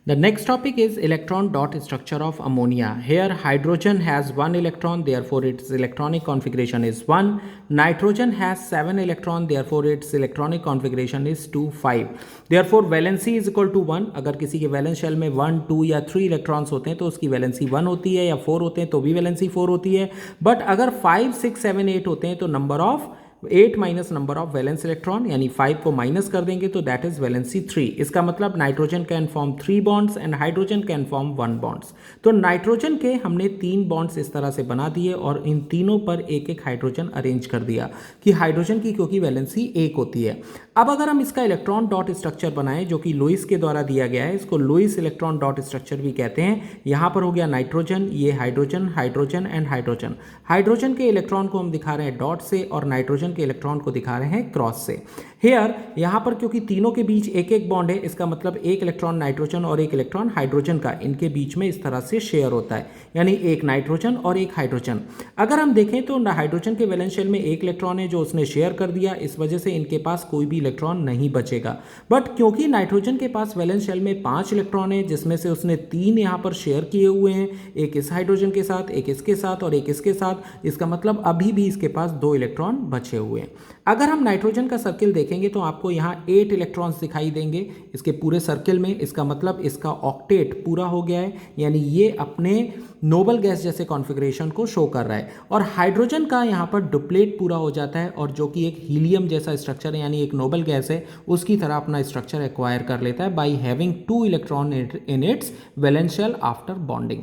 The next topic is electron dot structure of ammonia. Here hydrogen has 1 electron, therefore its electronic configuration is 1. Nitrogen has 7 electron, therefore its electronic configuration is 2 5. Therefore valency is equal to 1. अगर किसी के valence shell में 1 2 या 3 electrons होते हैं तो उसकी valency 1 होती है, या 4 होते हैं तो भी वैलेंसी 4 होती है. बट अगर 5 6 7 8 होते हैं तो number of 8 minus number of valence electron, यानी 5 को माइनस कर देंगे तो दैट इज वैलेंसी 3. इसका मतलब nitrogen can form 3 bonds and hydrogen can form 1 bonds. तो नाइट्रोजन के हमने 3 बॉन्ड्स इस तरह से बना दिए और इन तीनों पर एक एक हाइड्रोजन अरेंज कर दिया कि हाइड्रोजन की क्योंकि वैलेंसी 1 होती है. अब अगर हम इसका इलेक्ट्रॉन डॉट स्ट्रक्चर बनाएं जो कि लुईस के द्वारा दिया गया है, इसको लुईस इलेक्ट्रॉन डॉट स्ट्रक्चर भी कहते हैं. यहां पर हो गया नाइट्रोजन, ये hydrogen, hydrogen and hydrogen. Hydrogen के इलेक्ट्रॉन को हम दिखा रहे हैं डॉट से और नाइट्रोजन के इलेक्ट्रॉन को दिखा रहे हैं क्रॉस से. हेयर यहां पर क्योंकि तीनों के बीच एक एक बॉन्ड है, इसका मतलब एक इलेक्ट्रॉन नाइट्रोजन और एक इलेक्ट्रॉन हाइड्रोजन का इनके बीच में इस तरह से शेयर होता है, यानी एक नाइट्रोजन और एक हाइड्रोजन. अगर हम देखें तो हाइड्रोजन के वैलेंस शेल में एक इलेक्ट्रॉन है जो उसने शेयर कर दिया, इस वजह से इनके पास कोई भी इलेक्ट्रॉन नहीं बचेगा. बट क्योंकि नाइट्रोजन के पास वैलेंस शेल में 5 इलेक्ट्रॉन है जिसमें से उसने 3 यहां पर शेयर किए हुए हैं, एक इस हाइड्रोजन के साथ, एक इसके साथ और एक इसके साथ, इसका मतलब अभी भी इसके पास 2 इलेक्ट्रॉन बचे हुए हैं. अगर हम नाइट्रोजन का सर्किल देखेंगे तो आपको यहाँ 8 इलेक्ट्रॉन्स दिखाई देंगे इसके पूरे सर्किल में. इसका मतलब इसका ऑक्टेट पूरा हो गया है, यानी ये अपने नोबल गैस जैसे कॉन्फ़िगरेशन को शो कर रहा है. और हाइड्रोजन का यहाँ पर डुप्लेट पूरा हो जाता है और जो कि एक हीलियम जैसा स्ट्रक्चर है, यानी एक नोबल गैस है, उसकी तरह अपना स्ट्रक्चर एक्वायर कर लेता है by having 2 electron in its valence shell after bonding.